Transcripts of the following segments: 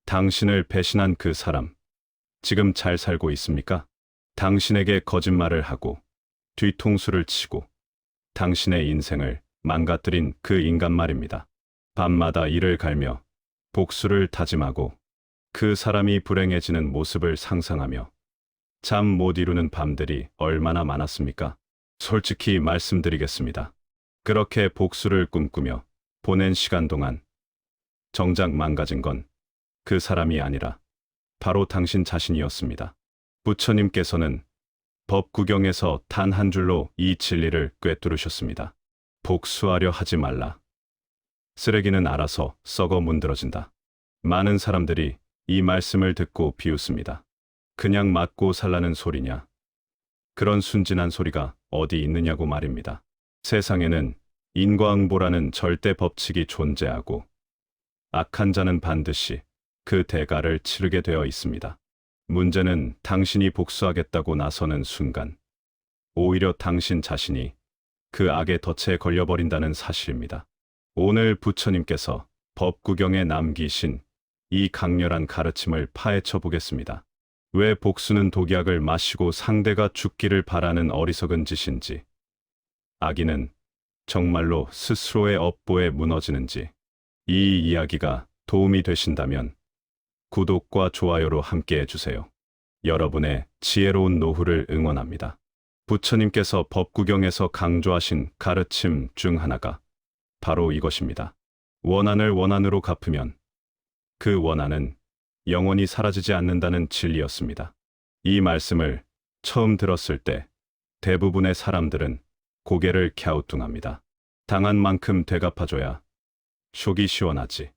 당신을 배신한 그 사람, 지금 잘 살고 있습니까? 당신에게 거짓말을 하고 뒤통수를 치고 당신의 인생을 망가뜨린 그 인간 말입니다. 밤마다 이를 갈며 복수를 다짐하고 그 사람이 불행해지는 모습을 상상하며 잠 못 이루는 밤들이 얼마나 많았습니까? 솔직히 말씀드리겠습니다. 그렇게 복수를 꿈꾸며 보낸 시간 동안 정작 망가진 건 그 사람이 아니라 바로 당신 자신이었습니다. 부처님께서는 법구경에서 단 한 줄로 이 진리를 꿰뚫으셨습니다. 복수하려 하지 말라. 쓰레기는 알아서 썩어 문드러진다. 많은 사람들이 이 말씀을 듣고 비웃습니다. 그냥 맞고 살라는 소리냐? 그런 순진한 소리가 어디 있느냐고 말입니다. 세상에는 인과응보라는 절대 법칙이 존재하고 악한 자는 반드시 그 대가를 치르게 되어 있습니다. 문제는 당신이 복수하겠다고 나서는 순간 오히려 당신 자신이 그 악의 덫에 걸려버린다는 사실입니다. 오늘 부처님께서 법구경에 남기신 이 강렬한 가르침을 파헤쳐 보겠습니다. 왜 복수는 독약을 마시고 상대가 죽기를 바라는 어리석은 짓인지, 악인은 정말로 스스로의 업보에 무너지는지, 이 이야기가 도움이 되신다면 구독과 좋아요로 함께 해주세요. 여러분의 지혜로운 노후를 응원합니다. 부처님께서 법구경에서 강조하신 가르침 중 하나가 바로 이것입니다. 원한을 원한으로 갚으면 그 원한은 영원히 사라지지 않는다는 진리였습니다. 이 말씀을 처음 들었을 때 대부분의 사람들은 고개를 갸우뚱합니다. 당한 만큼 되갚아줘야 속이 시원하지.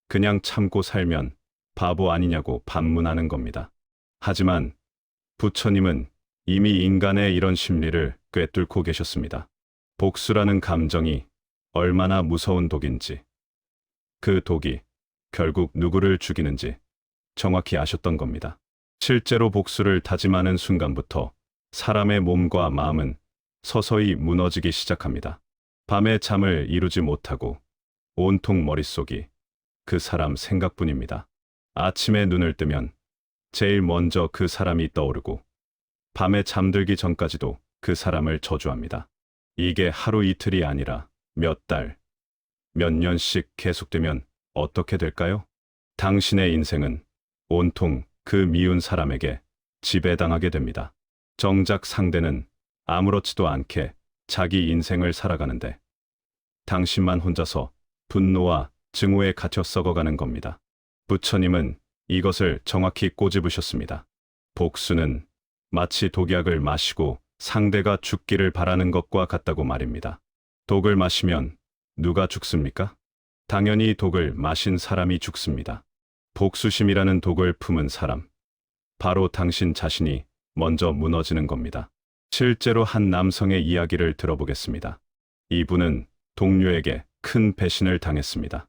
그냥 참고 살면 바보 아니냐고 반문하는 겁니다. 하지만 부처님은 이미 인간의 이런 심리를 꿰뚫고 계셨습니다. 복수라는 감정이 얼마나 무서운 독인지, 그 독이 결국 누구를 죽이는지 정확히 아셨던 겁니다. 실제로 복수를 다짐하는 순간부터 사람의 몸과 마음은 서서히 무너지기 시작합니다. 밤에 잠을 이루지 못하고 온통 머릿속이 그 사람 생각뿐입니다. 아침에 눈을 뜨면 제일 먼저 그 사람이 떠오르고 밤에 잠들기 전까지도 그 사람을 저주합니다. 이게 하루 이틀이 아니라 몇 달, 몇 년씩 계속되면 어떻게 될까요? 당신의 인생은 온통 그 미운 사람에게 지배당하게 됩니다. 정작 상대는 아무렇지도 않게 자기 인생을 살아가는데 당신만 혼자서 분노와 증오에 갇혀 썩어가는 겁니다. 부처님은 이것을 정확히 꼬집으셨습니다. 복수는 마치 독약을 마시고 상대가 죽기를 바라는 것과 같다고 말입니다. 독을 마시면 누가 죽습니까? 당연히 독을 마신 사람이 죽습니다. 복수심이라는 독을 품은 사람, 바로 당신 자신이 먼저 무너지는 겁니다. 실제로 한 남성의 이야기를 들어보겠습니다. 이분은 동료에게 큰 배신을 당했습니다.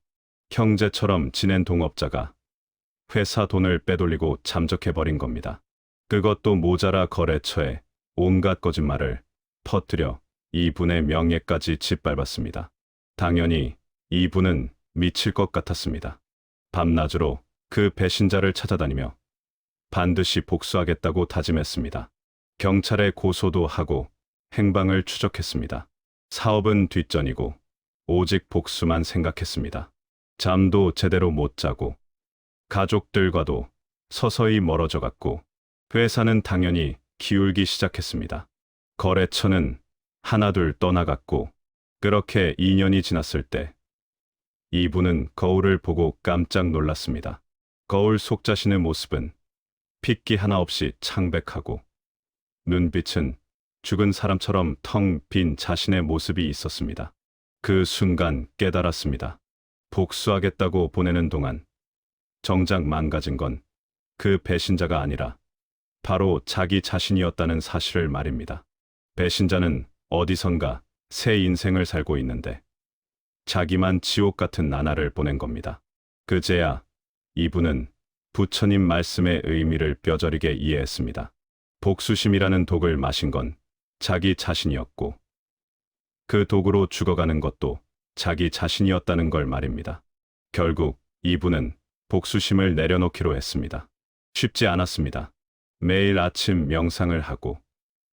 형제처럼 지낸 동업자가 회사 돈을 빼돌리고 잠적해버린 겁니다. 그것도 모자라 거래처에 온갖 거짓말을 퍼뜨려 이분의 명예까지 짓밟았습니다. 당연히 이분은 미칠 것 같았습니다. 밤낮으로 그 배신자를 찾아다니며 반드시 복수하겠다고 다짐했습니다. 경찰에 고소도 하고 행방을 추적했습니다. 사업은 뒷전이고 오직 복수만 생각했습니다. 잠도 제대로 못 자고 가족들과도 서서히 멀어져 갔고 회사는 당연히 기울기 시작했습니다. 거래처는 하나둘 떠나갔고 그렇게 2년이 지났을 때 이분은 거울을 보고 깜짝 놀랐습니다. 거울 속 자신의 모습은 핏기 하나 없이 창백하고 눈빛은 죽은 사람처럼 텅 빈 자신의 모습이 있었습니다. 그 순간 깨달았습니다. 복수하겠다고 보내는 동안 정작 망가진 건 그 배신자가 아니라 바로 자기 자신이었다는 사실을 말입니다. 배신자는 어디선가 새 인생을 살고 있는데 자기만 지옥 같은 나날을 보낸 겁니다. 그제야 이분은 부처님 말씀의 의미를 뼈저리게 이해했습니다. 복수심이라는 독을 마신 건 자기 자신이었고 그 독으로 죽어가는 것도 자기 자신이었다는 걸 말입니다. 결국 이분은 복수심을 내려놓기로 했습니다. 쉽지 않았습니다. 매일 아침 명상을 하고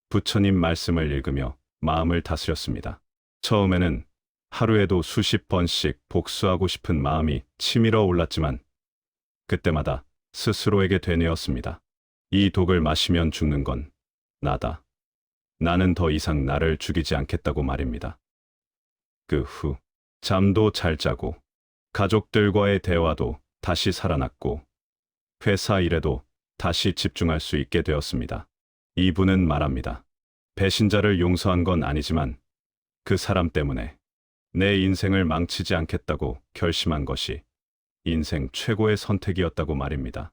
부처님 말씀을 읽으며 마음을 다스렸습니다. 처음에는 하루에도 수십 번씩 복수하고 싶은 마음이 치밀어 올랐지만 그때마다 스스로에게 되뇌었습니다. 이 독을 마시면 죽는 건 나다. 나는 더 이상 나를 죽이지 않겠다고 말입니다. 그 후 잠도 잘 자고 가족들과의 대화도 다시 살아났고 회사 일에도 다시 집중할 수 있게 되었습니다. 이분은 말합니다. 배신자를 용서한 건 아니지만 그 사람 때문에 내 인생을 망치지 않겠다고 결심한 것이 인생 최고의 선택이었다고 말입니다.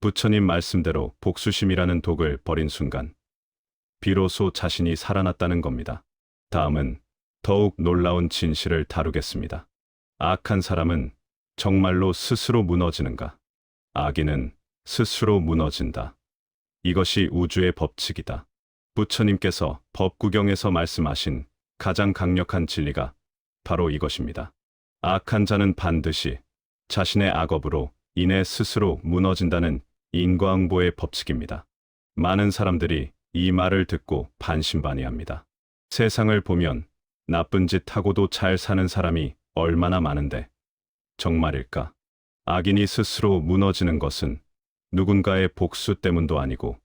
부처님 말씀대로 복수심이라는 독을 버린 순간 비로소 자신이 살아났다는 겁니다. 다음은 더욱 놀라운 진실을 다루겠습니다. 악한 사람은 정말로 스스로 무너지는가? 악인은 스스로 무너진다. 이것이 우주의 법칙이다. 부처님께서 법구경에서 말씀하신 가장 강력한 진리가 바로 이것입니다. 악한 자는 반드시 자신의 악업으로 인해 스스로 무너진다는 인과응보의 법칙입니다. 많은 사람들이 이 말을 듣고 반신반의합니다. 세상을 보면 나쁜 짓 하고도 잘 사는 사람이 얼마나 많은데 정말일까? 악인이 스스로 무너지는 것은 누군가의 복수 때문도 아니고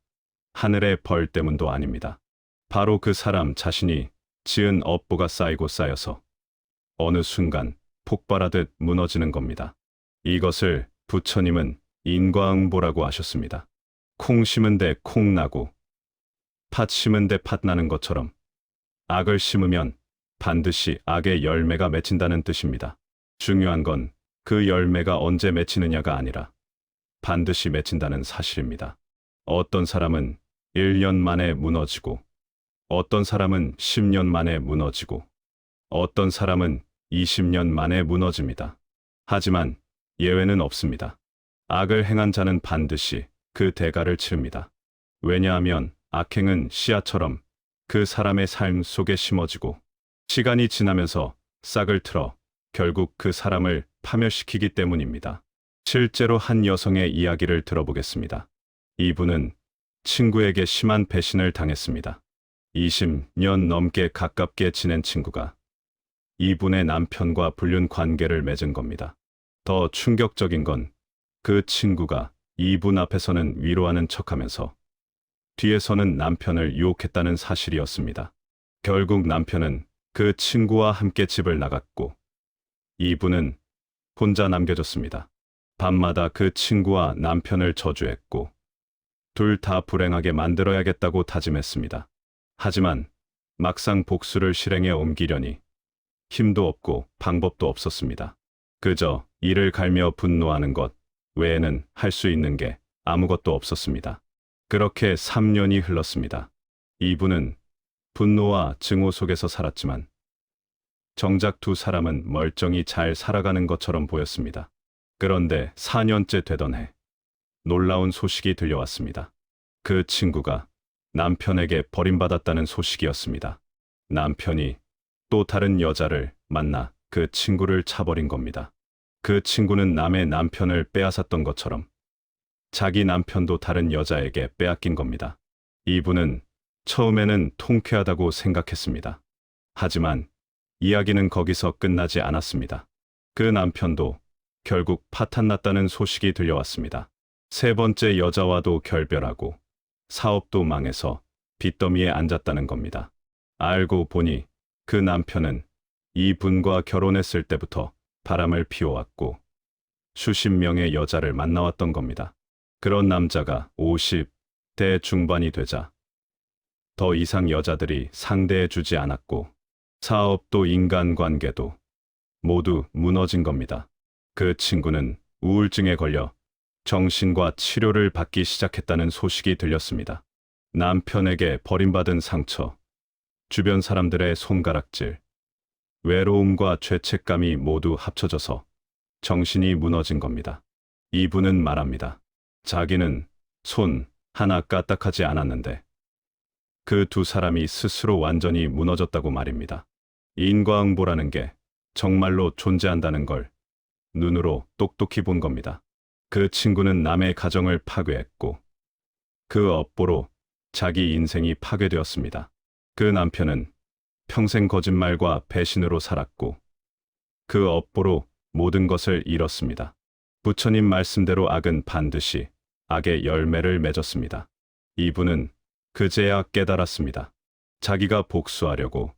하늘의 벌 때문도 아닙니다. 바로 그 사람 자신이 지은 업보가 쌓이고 쌓여서 어느 순간 폭발하듯 무너지는 겁니다. 이것을 부처님은 인과응보라고 하셨습니다. 콩 심은 데 콩 나고 팥 심은 데 팥 나는 것처럼 악을 심으면 반드시 악의 열매가 맺힌다는 뜻입니다. 중요한 건 그 열매가 언제 맺히느냐가 아니라 반드시 맺힌다는 사실입니다. 어떤 사람은 1년 만에 무너지고 어떤 사람은 10년 만에 무너지고 어떤 사람은 20년 만에 무너집니다. 하지만 예외는 없습니다. 악을 행한 자는 반드시 그 대가를 치릅니다. 왜냐하면 악행은 씨앗처럼 그 사람의 삶 속에 심어지고 시간이 지나면서 싹을 틀어 결국 그 사람을 파멸시키기 때문입니다. 실제로 한 여성의 이야기를 들어보겠습니다. 이분은 친구에게 심한 배신을 당했습니다. 20년 넘게 가깝게 지낸 친구가 이분의 남편과 불륜 관계를 맺은 겁니다. 더 충격적인 건 그 친구가 이분 앞에서는 위로하는 척하면서 뒤에서는 남편을 유혹했다는 사실이었습니다. 결국 남편은 그 친구와 함께 집을 나갔고 이분은 혼자 남겨졌습니다. 밤마다 그 친구와 남편을 저주했고 둘 다 불행하게 만들어야겠다고 다짐했습니다. 하지만 막상 복수를 실행에 옮기려니 힘도 없고 방법도 없었습니다. 그저 이를 갈며 분노하는 것 외에는 할 수 있는 게 아무것도 없었습니다. 그렇게 3년이 흘렀습니다. 이분은 분노와 증오 속에서 살았지만 정작 두 사람은 멀쩡히 잘 살아가는 것처럼 보였습니다. 그런데 4년째 되던 해 놀라운 소식이 들려왔습니다. 그 친구가 남편에게 버림받았다는 소식이었습니다. 남편이 또 다른 여자를 만나 그 친구를 차버린 겁니다. 그 친구는 남의 남편을 빼앗았던 것처럼 자기 남편도 다른 여자에게 빼앗긴 겁니다. 이분은 처음에는 통쾌하다고 생각했습니다. 하지만 이야기는 거기서 끝나지 않았습니다. 그 남편도 결국 파탄났다는 소식이 들려왔습니다. 세 번째 여자와도 결별하고 사업도 망해서 빚더미에 앉았다는 겁니다. 알고 보니 그 남편은 이분과 결혼했을 때부터 바람을 피워왔고 수십 명의 여자를 만나왔던 겁니다. 그런 남자가 50대 중반이 되자 더 이상 여자들이 상대해주지 않았고 사업도 인간관계도 모두 무너진 겁니다. 그 친구는 우울증에 걸려 정신과 치료를 받기 시작했다는 소식이 들렸습니다. 남편에게 버림받은 상처, 주변 사람들의 손가락질, 외로움과 죄책감이 모두 합쳐져서 정신이 무너진 겁니다. 이분은 말합니다. 자기는 손 하나 까딱하지 않았는데 그 두 사람이 스스로 완전히 무너졌다고 말입니다. 인과응보라는 게 정말로 존재한다는 걸 눈으로 똑똑히 본 겁니다. 그 친구는 남의 가정을 파괴했고 그 업보로 자기 인생이 파괴되었습니다. 그 남편은 평생 거짓말과 배신으로 살았고 그 업보로 모든 것을 잃었습니다. 부처님 말씀대로 악은 반드시 악의 열매를 맺었습니다. 이분은 그제야 깨달았습니다. 자기가 복수하려고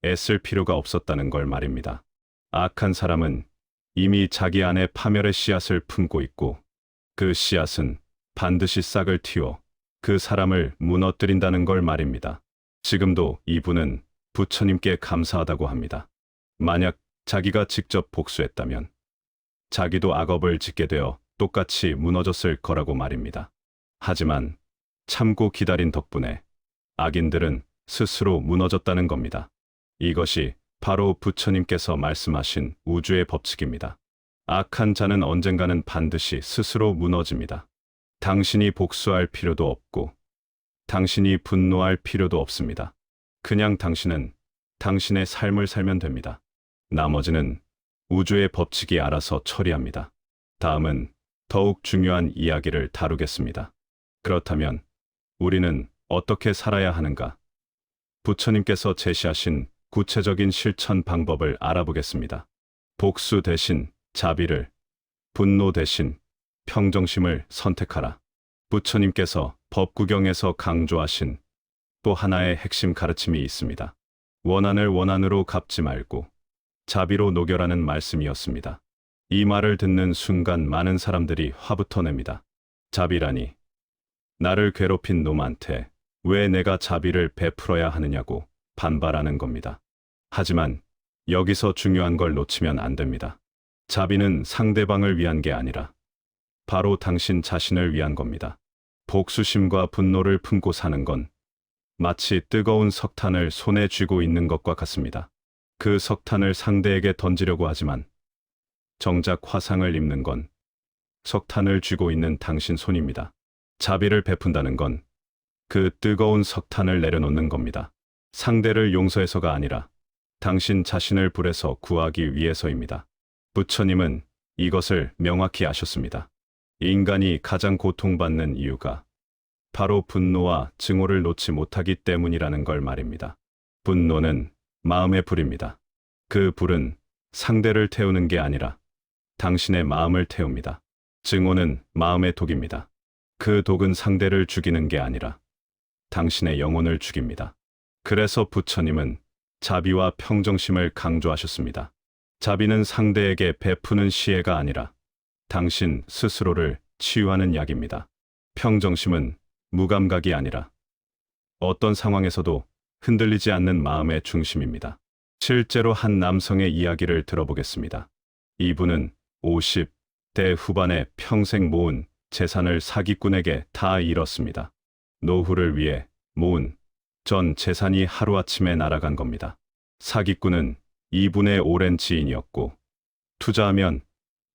애쓸 필요가 없었다는 걸 말입니다. 악한 사람은 이미 자기 안에 파멸의 씨앗을 품고 있고 그 씨앗은 반드시 싹을 틔워 그 사람을 무너뜨린다는 걸 말입니다. 지금도 이분은 부처님께 감사하다고 합니다. 만약 자기가 직접 복수했다면 자기도 악업을 짓게 되어 똑같이 무너졌을 거라고 말입니다. 하지만 참고 기다린 덕분에 악인들은 스스로 무너졌다는 겁니다. 이것이 바로 부처님께서 말씀하신 우주의 법칙입니다. 악한 자는 언젠가는 반드시 스스로 무너집니다. 당신이 복수할 필요도 없고 당신이 분노할 필요도 없습니다. 그냥 당신은 당신의 삶을 살면 됩니다. 나머지는 우주의 법칙이 알아서 처리합니다. 다음은 더욱 중요한 이야기를 다루겠습니다. 그렇다면 우리는 어떻게 살아야 하는가? 부처님께서 제시하신 구체적인 실천 방법을 알아보겠습니다. 복수 대신 자비를, 분노 대신 평정심을 선택하라. 부처님께서 법구경에서 강조하신 또 하나의 핵심 가르침이 있습니다. 원한을 원한으로 갚지 말고 자비로 녹여라는 말씀이었습니다. 이 말을 듣는 순간 많은 사람들이 화부터 냅니다. 자비라니, 나를 괴롭힌 놈한테 왜 내가 자비를 베풀어야 하느냐고 반발하는 겁니다. 하지만 여기서 중요한 걸 놓치면 안 됩니다. 자비는 상대방을 위한 게 아니라 바로 당신 자신을 위한 겁니다. 복수심과 분노를 품고 사는 건 마치 뜨거운 석탄을 손에 쥐고 있는 것과 같습니다. 그 석탄을 상대에게 던지려고 하지만 정작 화상을 입는 건 석탄을 쥐고 있는 당신 손입니다. 자비를 베푼다는 건 그 뜨거운 석탄을 내려놓는 겁니다. 상대를 용서해서가 아니라 당신 자신을 불에서 구하기 위해서입니다. 부처님은 이것을 명확히 아셨습니다. 인간이 가장 고통받는 이유가 바로 분노와 증오를 놓지 못하기 때문이라는 걸 말입니다. 분노는 마음의 불입니다. 그 불은 상대를 태우는 게 아니라 당신의 마음을 태웁니다. 증오는 마음의 독입니다. 그 독은 상대를 죽이는 게 아니라 당신의 영혼을 죽입니다. 그래서 부처님은 자비와 평정심을 강조하셨습니다. 자비는 상대에게 베푸는 시혜가 아니라 당신 스스로를 치유하는 약입니다. 평정심은 무감각이 아니라 어떤 상황에서도 흔들리지 않는 마음의 중심입니다. 실제로 한 남성의 이야기를 들어보겠습니다. 이분은 50대 후반에 평생 모은 재산을 사기꾼에게 다 잃었습니다. 노후를 위해 모은 전 재산이 하루아침에 날아간 겁니다. 사기꾼은 이분의 오랜 지인이었고 투자하면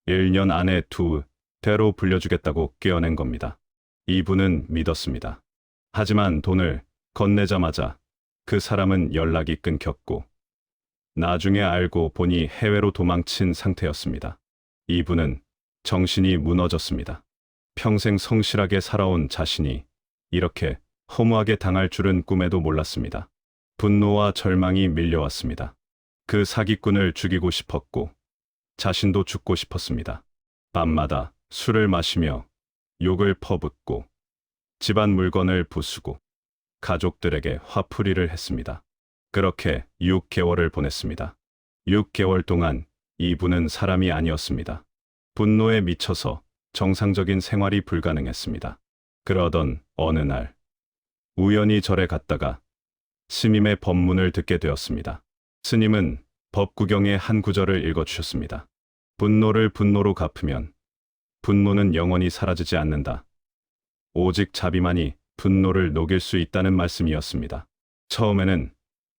1년 안에 2배로 불려주겠다고 꿰어낸 겁니다. 이분은 믿었습니다. 하지만 돈을 건네자마자 그 사람은 연락이 끊겼고 나중에 알고 보니 해외로 도망친 상태였습니다. 이분은 정신이 무너졌습니다. 평생 성실하게 살아온 자신이 이렇게 허무하게 당할 줄은 꿈에도 몰랐습니다. 분노와 절망이 밀려왔습니다. 그 사기꾼을 죽이고 싶었고 자신도 죽고 싶었습니다. 밤마다 술을 마시며 욕을 퍼붓고 집안 물건을 부수고 가족들에게 화풀이를 했습니다. 그렇게 6개월을 보냈습니다. 6개월 동안 이분은 사람이 아니었습니다. 분노에 미쳐서 정상적인 생활이 불가능했습니다. 그러던 어느 날 우연히 절에 갔다가 스님의 법문을 듣게 되었습니다. 스님은 법구경의 한 구절을 읽어주셨습니다. 분노를 분노로 갚으면 분노는 영원히 사라지지 않는다. 오직 자비만이 분노를 녹일 수 있다는 말씀이었습니다. 처음에는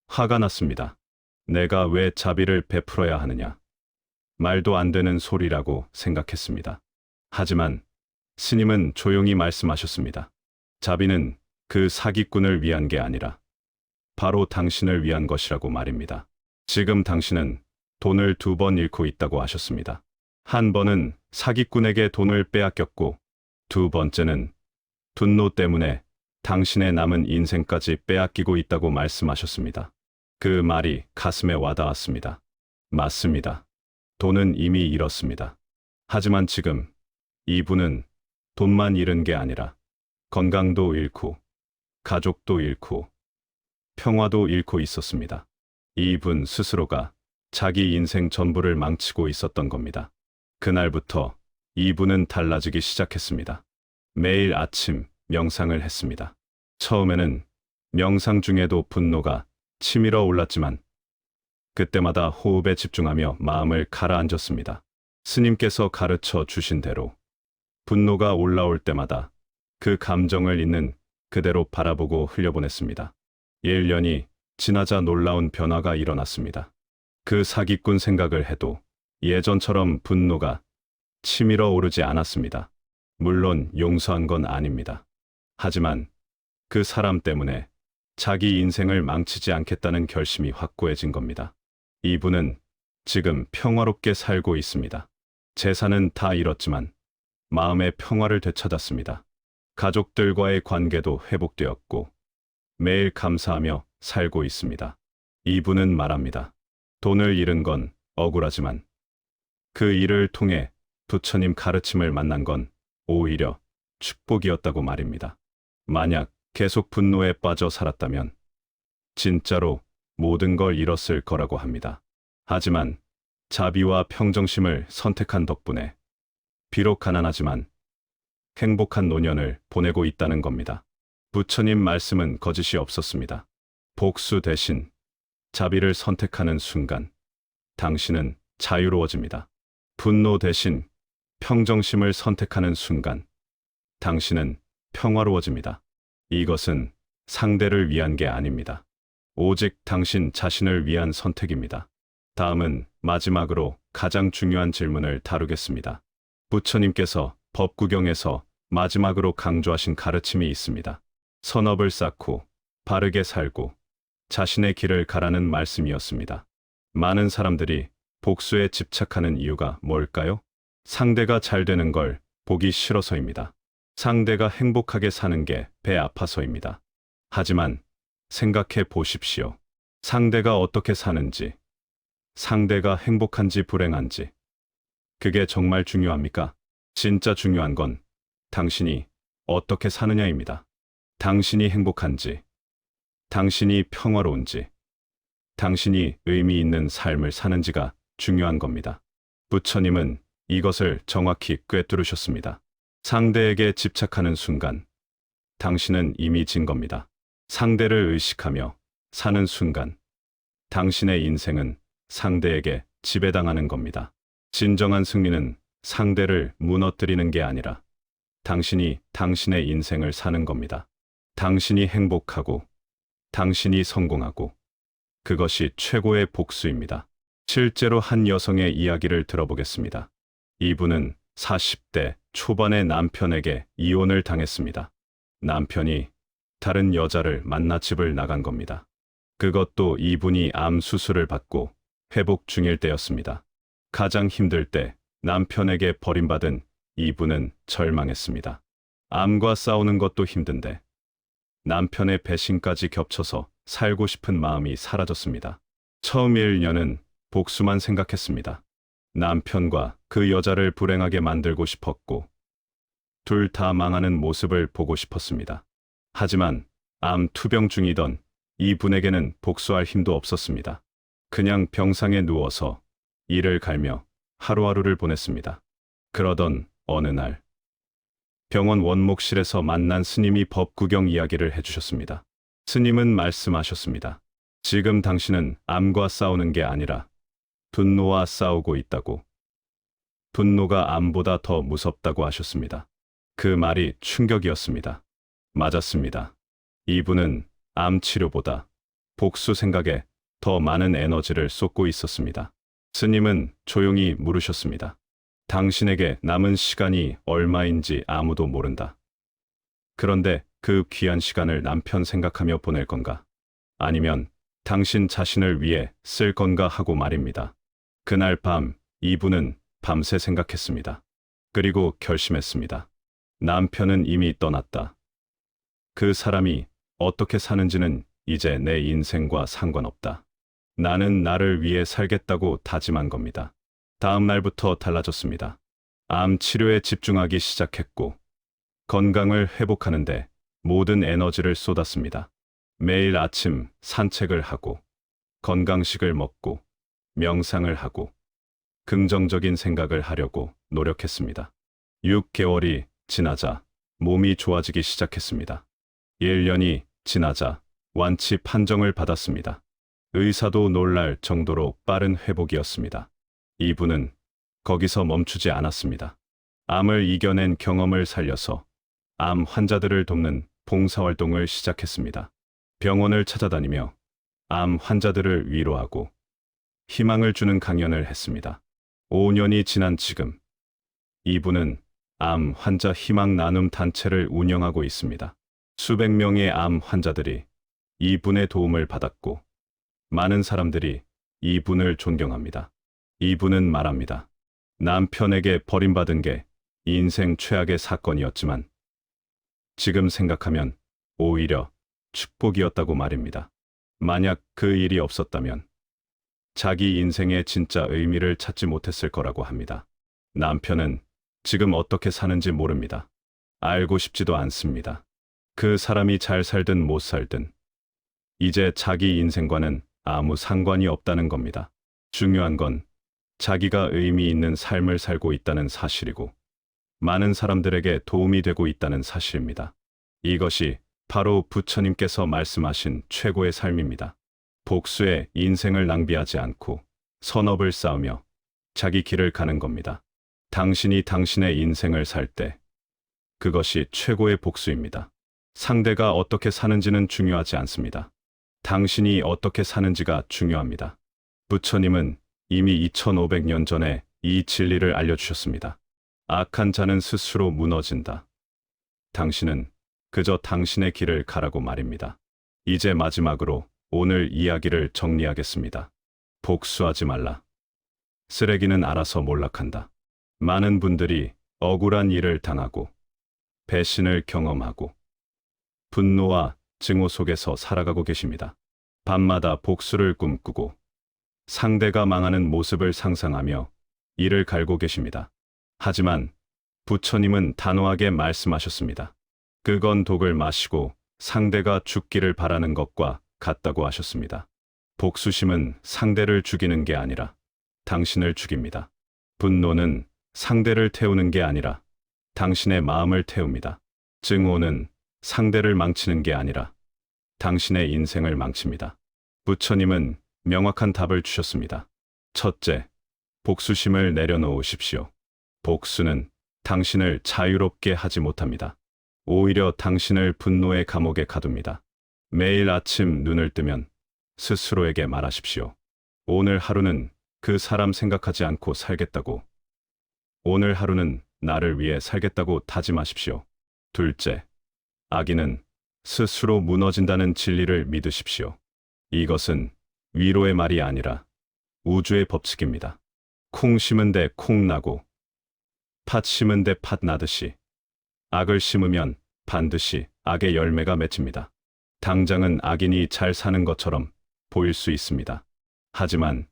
화가 났습니다. 내가 왜 자비를 베풀어야 하느냐. 말도 안 되는 소리라고 생각했습니다. 하지만 스님은 조용히 말씀하셨습니다. 자비는 그 사기꾼을 위한 게 아니라 바로 당신을 위한 것이라고 말입니다. 지금 당신은 돈을 2번 잃고 있다고 하셨습니다. 한 번은 사기꾼에게 돈을 빼앗겼고, 두 번째는 분노 때문에 당신의 남은 인생까지 빼앗기고 있다고 말씀하셨습니다. 그 말이 가슴에 와닿았습니다. 맞습니다. 돈은 이미 잃었습니다. 하지만 지금 이분은 돈만 잃은 게 아니라 건강도 잃고 가족도 잃고 평화도 잃고 있었습니다. 이분 스스로가 자기 인생 전부를 망치고 있었던 겁니다. 그날부터 이분은 달라지기 시작했습니다. 매일 아침 명상을 했습니다. 처음에는 명상 중에도 분노가 치밀어 올랐지만 그때마다 호흡에 집중하며 마음을 가라앉혔습니다. 스님께서 가르쳐 주신 대로 분노가 올라올 때마다 그 감정을 있는 그대로 바라보고 흘려보냈습니다. 1년이 지나자 놀라운 변화가 일어났습니다. 그 사기꾼 생각을 해도 예전처럼 분노가 치밀어 오르지 않았습니다. 물론 용서한 건 아닙니다. 하지만 그 사람 때문에 자기 인생을 망치지 않겠다는 결심이 확고해진 겁니다. 이분은 지금 평화롭게 살고 있습니다. 재산은 다 잃었지만 마음의 평화를 되찾았습니다. 가족들과의 관계도 회복되었고 매일 감사하며 살고 있습니다. 이분은 말합니다. 돈을 잃은 건 억울하지만 그 일을 통해 부처님 가르침을 만난 건 오히려 축복이었다고 말입니다. 만약 계속 분노에 빠져 살았다면 진짜로 모든 걸 잃었을 거라고 합니다. 하지만 자비와 평정심을 선택한 덕분에 비록 가난하지만 행복한 노년을 보내고 있다는 겁니다. 부처님 말씀은 거짓이 없었습니다. 복수 대신 자비를 선택하는 순간 당신은 자유로워집니다. 분노 대신 평정심을 선택하는 순간 당신은 평화로워집니다. 이것은 상대를 위한 게 아닙니다. 오직 당신 자신을 위한 선택입니다. 다음은 마지막으로 가장 중요한 질문을 다루겠습니다. 부처님께서 법구경에서 마지막으로 강조하신 가르침이 있습니다. 선업을 쌓고 바르게 살고 자신의 길을 가라는 말씀이었습니다. 많은 사람들이 복수에 집착하는 이유가 뭘까요? 상대가 잘 되는 걸 보기 싫어서입니다. 상대가 행복하게 사는 게 배 아파서입니다. 하지만 생각해 보십시오. 상대가 어떻게 사는지, 상대가 행복한지 불행한지, 그게 정말 중요합니까? 진짜 중요한 건 당신이 어떻게 사느냐입니다. 당신이 행복한지, 당신이 평화로운지, 당신이 의미 있는 삶을 사는지가 중요한 겁니다. 부처님은 이것을 정확히 꿰뚫으셨습니다. 상대에게 집착하는 순간 당신은 이미 진 겁니다. 상대를 의식하며 사는 순간 당신의 인생은 상대에게 지배당하는 겁니다. 진정한 승리는 상대를 무너뜨리는 게 아니라 당신이 당신의 인생을 사는 겁니다. 당신이 행복하고 당신이 성공하고 그것이 최고의 복수입니다. 실제로 한 여성의 이야기를 들어보겠습니다. 이분은 40대 초반의 남편에게 이혼을 당했습니다. 남편이 다른 여자를 만나 집을 나간 겁니다. 그것도 이분이 암 수술을 받고 회복 중일 때였습니다. 가장 힘들 때 남편에게 버림받은 이분은 절망했습니다. 암과 싸우는 것도 힘든데 남편의 배신까지 겹쳐서 살고 싶은 마음이 사라졌습니다. 처음 1년은 복수만 생각했습니다. 남편과 그 여자를 불행하게 만들고 싶었고 둘 다 망하는 모습을 보고 싶었습니다. 하지만 암 투병 중이던 이분에게는 복수할 힘도 없었습니다. 그냥 병상에 누워서 이를 갈며 하루하루를 보냈습니다. 그러던 어느 날 병원 원목실에서 만난 스님이 법구경 이야기를 해주셨습니다. 스님은 말씀하셨습니다. 지금 당신은 암과 싸우는 게 아니라 분노와 싸우고 있다고. 분노가 암보다 더 무섭다고 하셨습니다. 그 말이 충격이었습니다. 맞았습니다. 이분은 암 치료보다 복수 생각에 더 많은 에너지를 쏟고 있었습니다. 스님은 조용히 물으셨습니다. 당신에게 남은 시간이 얼마인지 아무도 모른다. 그런데 그 귀한 시간을 남편 생각하며 보낼 건가? 아니면 당신 자신을 위해 쓸 건가 하고 말입니다. 그날 밤 이분은 밤새 생각했습니다. 그리고 결심했습니다. 남편은 이미 떠났다. 그 사람이 어떻게 사는지는 이제 내 인생과 상관없다. 나는 나를 위해 살겠다고 다짐한 겁니다. 다음 날부터 달라졌습니다. 암 치료에 집중하기 시작했고, 건강을 회복하는데 모든 에너지를 쏟았습니다. 매일 아침 산책을 하고, 건강식을 먹고, 명상을 하고, 긍정적인 생각을 하려고 노력했습니다. 6개월이 지나자 몸이 좋아지기 시작했습니다. 1년이 지나자 완치 판정을 받았습니다. 의사도 놀랄 정도로 빠른 회복이었습니다. 이분은 거기서 멈추지 않았습니다. 암을 이겨낸 경험을 살려서 암 환자들을 돕는 봉사활동을 시작했습니다. 병원을 찾아다니며 암 환자들을 위로하고 희망을 주는 강연을 했습니다. 5년이 지난 지금, 이분은 암 환자 희망 나눔 단체를 운영하고 있습니다. 수백 명의 암 환자들이 이분의 도움을 받았고, 많은 사람들이 이분을 존경합니다. 이분은 말합니다. 남편에게 버림받은 게 인생 최악의 사건이었지만, 지금 생각하면 오히려 축복이었다고 말입니다. 만약 그 일이 없었다면, 자기 인생의 진짜 의미를 찾지 못했을 거라고 합니다. 남편은 지금 어떻게 사는지 모릅니다. 알고 싶지도 않습니다. 그 사람이 잘 살든 못 살든 이제 자기 인생과는 아무 상관이 없다는 겁니다. 중요한 건 자기가 의미 있는 삶을 살고 있다는 사실이고, 많은 사람들에게 도움이 되고 있다는 사실입니다. 이것이 바로 부처님께서 말씀하신 최고의 삶입니다. 복수에 인생을 낭비하지 않고 선업을 쌓으며 자기 길을 가는 겁니다. 당신이 당신의 인생을 살 때 그것이 최고의 복수입니다. 상대가 어떻게 사는지는 중요하지 않습니다. 당신이 어떻게 사는지가 중요합니다. 부처님은 이미 2500년 전에 이 진리를 알려주셨습니다. 악한 자는 스스로 무너진다. 당신은 그저 당신의 길을 가라고 말입니다. 이제 마지막으로 오늘 이야기를 정리하겠습니다. 복수하지 말라. 쓰레기는 알아서 몰락한다. 많은 분들이 억울한 일을 당하고 배신을 경험하고 분노와 증오 속에서 살아가고 계십니다. 밤마다 복수를 꿈꾸고 상대가 망하는 모습을 상상하며 이를 갈고 계십니다. 하지만 부처님은 단호하게 말씀하셨습니다. 그건 독을 마시고 상대가 죽기를 바라는 것과 같다고 하셨습니다. 복수심은 상대를 죽이는 게 아니라 당신을 죽입니다. 분노는 상대를 태우는 게 아니라 당신의 마음을 태웁니다. 증오는 상대를 망치는 게 아니라 당신의 인생을 망칩니다. 부처님은 명확한 답을 주셨습니다. 첫째, 복수심을 내려놓으십시오. 복수는 당신을 자유롭게 하지 못합니다. 오히려 당신을 분노의 감옥에 가둡니다. 매일 아침 눈을 뜨면 스스로에게 말하십시오. 오늘 하루는 그 사람 생각하지 않고 살겠다고. 오늘 하루는 나를 위해 살겠다고 다짐하십시오. 둘째, 악인은 스스로 무너진다는 진리를 믿으십시오. 이것은 위로의 말이 아니라 우주의 법칙입니다. 콩 심은 데 콩 나고 팥 심은 데 팥 나듯이 악을 심으면 반드시 악의 열매가 맺힙니다. 당장은 악인이 잘 사는 것처럼 보일 수 있습니다. 하지만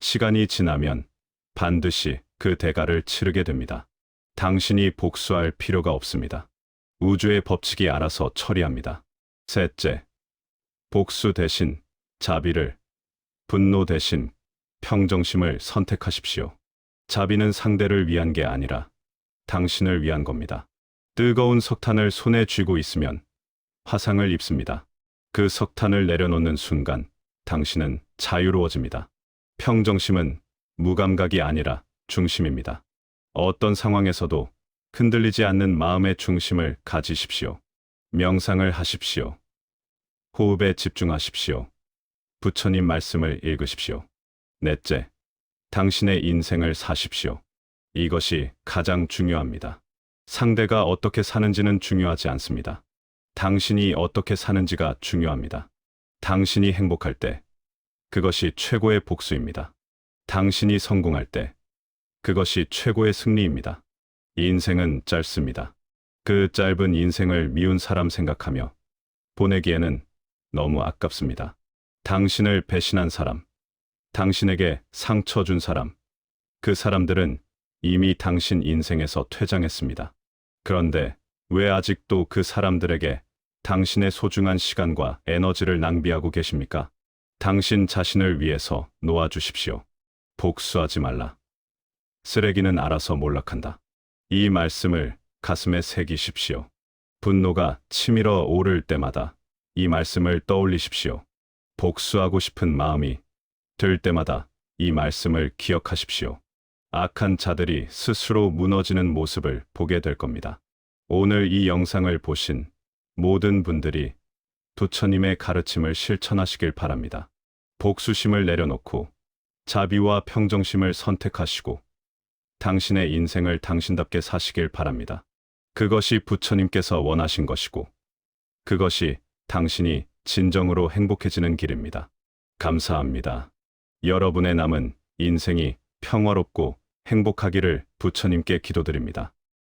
시간이 지나면 반드시 그 대가를 치르게 됩니다. 당신이 복수할 필요가 없습니다. 우주의 법칙이 알아서 처리합니다. 셋째, 복수 대신 자비를, 분노 대신 평정심을 선택하십시오. 자비는 상대를 위한 게 아니라 당신을 위한 겁니다. 뜨거운 석탄을 손에 쥐고 있으면 화상을 입습니다. 그 석탄을 내려놓는 순간 당신은 자유로워집니다. 평정심은 무감각이 아니라 중심입니다. 어떤 상황에서도 흔들리지 않는 마음의 중심을 가지십시오. 명상을 하십시오. 호흡에 집중하십시오. 부처님 말씀을 읽으십시오. 넷째, 당신의 인생을 사십시오. 이것이 가장 중요합니다. 상대가 어떻게 사는지는 중요하지 않습니다. 당신이 어떻게 사는지가 중요합니다. 당신이 행복할 때 그것이 최고의 복수입니다. 당신이 성공할 때 그것이 최고의 승리입니다. 인생은 짧습니다. 그 짧은 인생을 미운 사람 생각하며 보내기에는 너무 아깝습니다. 당신을 배신한 사람, 당신에게 상처 준 사람, 그 사람들은 이미 당신 인생에서 퇴장했습니다. 그런데 왜 아직도 그 사람들에게 당신의 소중한 시간과 에너지를 낭비하고 계십니까? 당신 자신을 위해서 놓아주십시오. 복수하지 말라. 쓰레기는 알아서 몰락한다. 이 말씀을 가슴에 새기십시오. 분노가 치밀어 오를 때마다 이 말씀을 떠올리십시오. 복수하고 싶은 마음이 들 때마다 이 말씀을 기억하십시오. 악한 자들이 스스로 무너지는 모습을 보게 될 겁니다. 오늘 이 영상을 보신 모든 분들이 부처님의 가르침을 실천하시길 바랍니다. 복수심을 내려놓고 자비와 평정심을 선택하시고 당신의 인생을 당신답게 사시길 바랍니다. 그것이 부처님께서 원하신 것이고 그것이 당신이 진정으로 행복해지는 길입니다. 감사합니다. 여러분의 남은 인생이 평화롭고 행복하기를 부처님께 기도드립니다.